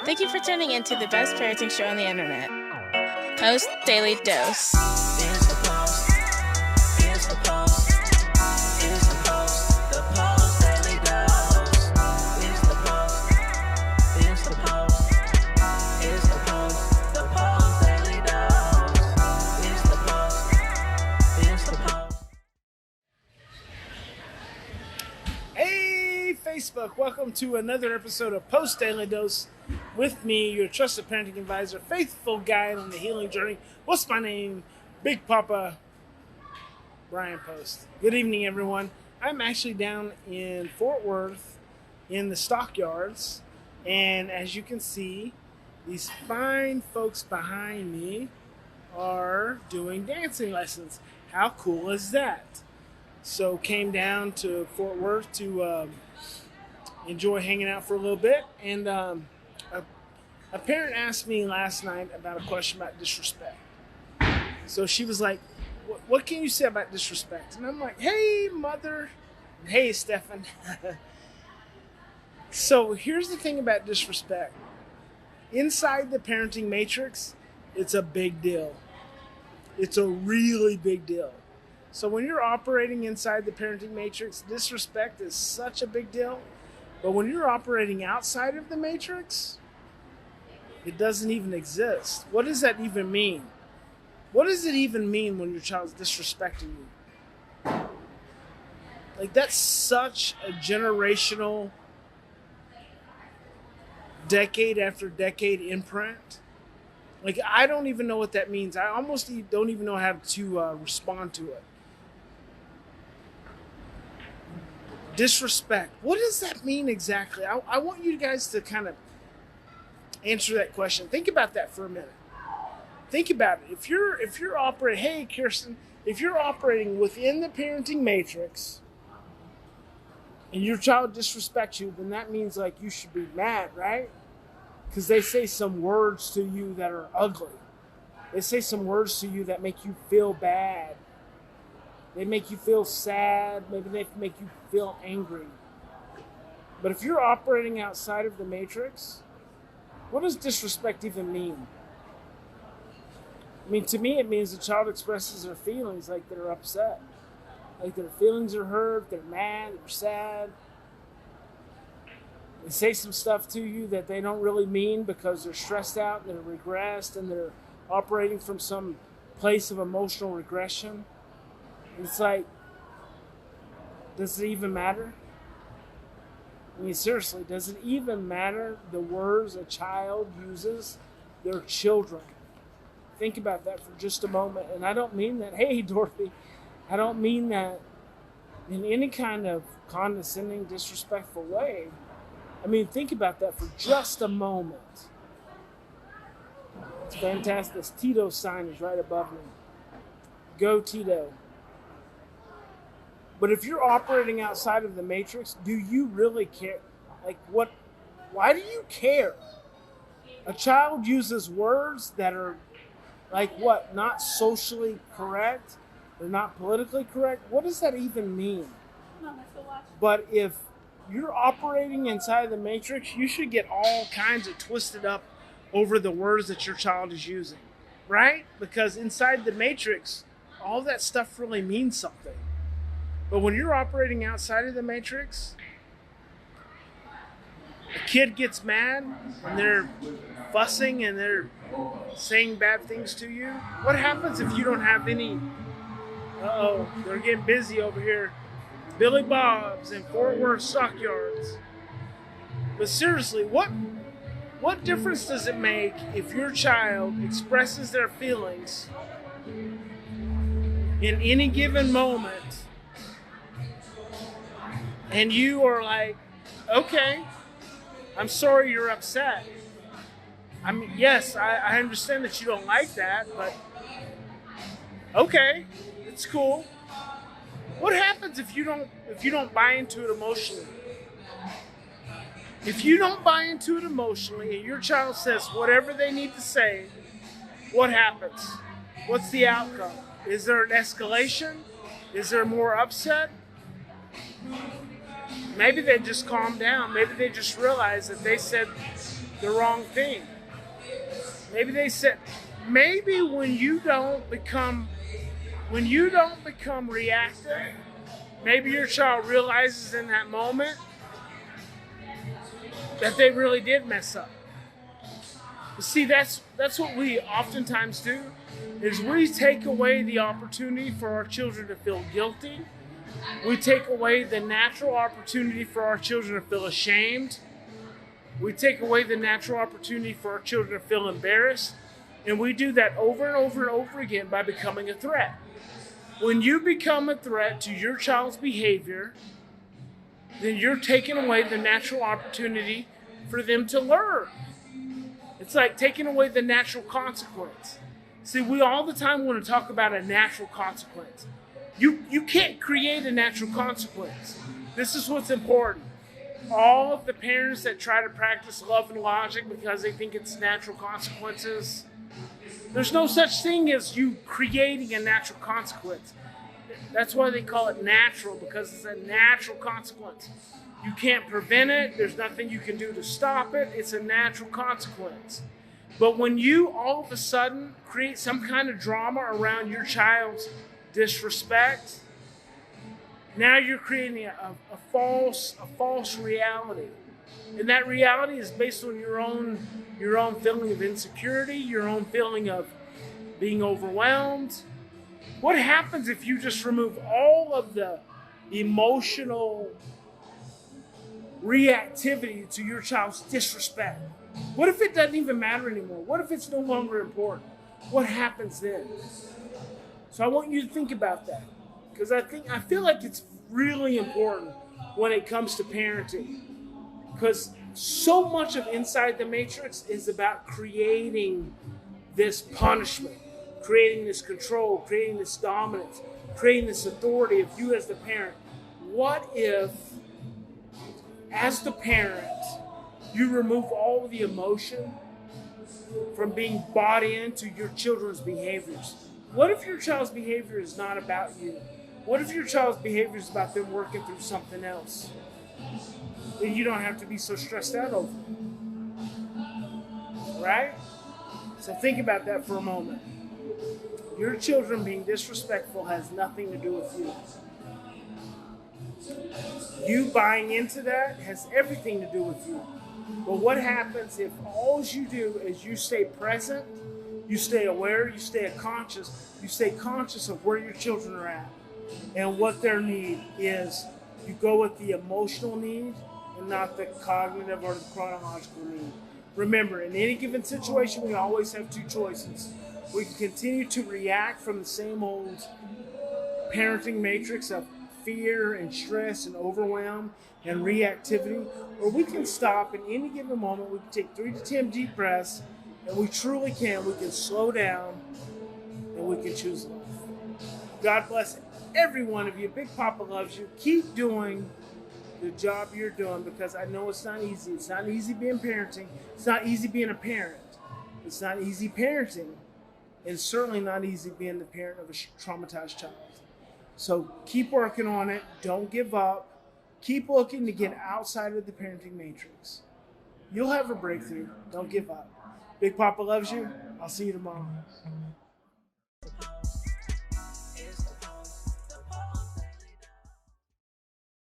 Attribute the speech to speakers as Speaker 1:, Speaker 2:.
Speaker 1: Thank you for tuning in to the best parenting show on the internet, Post Daily Dose.
Speaker 2: It's the Post. It's the Post. It's the Post. The Post Daily Dose. It's the Post. It's the Post. It's the Post. The Post Daily Dose. It's the Post. It's the Post.
Speaker 3: Hey, Facebook! Welcome to another episode of Post Daily Dose with me, your trusted parenting advisor, faithful guide on the healing journey. What's my name? Big Papa Brian+Post. Good evening, everyone. I'm actually down in Fort Worth in the stockyards, and as you can see, these fine folks behind me are doing dancing lessons. How cool is that? So came down to Fort Worth to enjoy hanging out for a little bit, and a parent asked me last night about a question about disrespect. So she was like, what can you say about disrespect? And I'm like, hey, mother. Hey, Stefan. So here's the thing about disrespect. Inside the parenting matrix, it's a big deal. It's a really big deal. So when you're operating inside the parenting matrix, disrespect is such a big deal. But when you're operating outside of the matrix, it doesn't even exist. What does that even mean? What does it even mean when your child's disrespecting you? Like, that's such a generational, decade after decade imprint. Like, I don't even know what that means. I almost don't even know how to respond to it. Disrespect. What does that mean exactly? I want you guys to kind of answer that question. Think about that for a minute. Think about it. If you're operating, hey Kirsten, if you're operating within the parenting matrix and your child disrespects you, then that means like you should be mad, right? Because they say some words to you that are ugly. They say some words to you that make you feel bad. They make you feel sad. Maybe they make you feel angry. But if you're operating outside of the matrix, what does disrespect even mean? I mean, to me, it means the child expresses their feelings like they're upset. Like their feelings are hurt, they're mad, they're sad. They say some stuff to you that they don't really mean because they're stressed out and they're regressed and they're operating from some place of emotional regression. It's like, does it even matter? I mean, seriously, does it even matter the words a child uses? They're children. Think about that for just a moment. And I don't mean that, hey, Dorothy, I don't mean that in any kind of condescending, disrespectful way. I mean, think about that for just a moment. It's fantastic. This Tito sign is right above me. Go Tito. But if you're operating outside of the matrix, do you really care? Like, what? Why do you care? A child uses words that are, like, what? Not socially correct? They're not politically correct? What does that even mean? But if you're operating inside the matrix, you should get all kinds of twisted up over the words that your child is using, right? Because inside the matrix, all that stuff really means something. But when you're operating outside of the matrix, a kid gets mad and they're fussing and they're saying bad things to you. What happens if you don't have any? Uh-oh, they're getting busy over here. Billy Bob's and Fort Worth stockyards. But seriously, what difference does it make if your child expresses their feelings in any given moment and you are like, okay, I'm sorry you're upset. I mean, yes, I understand that you don't like that, but okay, it's cool. What happens if you don't buy into it emotionally? If you don't buy into it emotionally and your child says whatever they need to say, what happens? What's the outcome? Is there an escalation? Is there more upset? Maybe they just calm down. Maybe they just realize that they said the wrong thing. Maybe they said, maybe when you don't become reactive, maybe your child realizes in that moment that they really did mess up. See, that's what we oftentimes do, is we take away the opportunity for our children to feel guilty. We take away the natural opportunity for our children to feel ashamed. We take away the natural opportunity for our children to feel embarrassed. And we do that over and over and over again by becoming a threat. When you become a threat to your child's behavior, then you're taking away the natural opportunity for them to learn. It's like taking away the natural consequence. See, we all the time want to talk about a natural consequence. You can't create a natural consequence. This is what's important. All of the parents that try to practice love and logic because they think it's natural consequences, there's no such thing as you creating a natural consequence. That's why they call it natural, because it's a natural consequence. You can't prevent it. There's nothing you can do to stop it. It's a natural consequence. But when you all of a sudden create some kind of drama around your child's disrespect, now you're creating a false reality. And that reality is based on your own feeling of insecurity, your own feeling of being overwhelmed. What happens if you just remove all of the emotional reactivity to your child's disrespect? What if it doesn't even matter anymore? What if it's no longer important? What happens then? So I want you to think about that, because I feel like it's really important when it comes to parenting, because so much of Inside the Matrix is about creating this punishment, creating this control, creating this dominance, creating this authority of you as the parent. What if, as the parent, you remove all of the emotion from being bought into your children's behaviors? What if your child's behavior is not about you? What if your child's behavior is about them working through something else? Then you don't have to be so stressed out over it. Right? So think about that for a moment. Your children being disrespectful has nothing to do with you. You buying into that has everything to do with you. But what happens if all you do is you stay present, you stay aware, you stay conscious of where your children are at and what their need is. You go with the emotional need and not the cognitive or the chronological need. Remember, in any given situation, we always have two choices. We can continue to react from the same old parenting matrix of fear and stress and overwhelm and reactivity, or we can stop in any given moment. We can take 3 to 10 deep breaths, and we truly can. We can slow down, and we can choose love. God bless every one of you. Big Papa loves you. Keep doing the job you're doing, because I know it's not easy. It's not easy being parenting. It's not easy being a parent. It's not easy parenting. And it's certainly not easy being the parent of a traumatized child. So keep working on it. Don't give up. Keep looking to get outside of the parenting matrix. You'll have a breakthrough. Don't give up. Big Papa loves you. I'll see you tomorrow.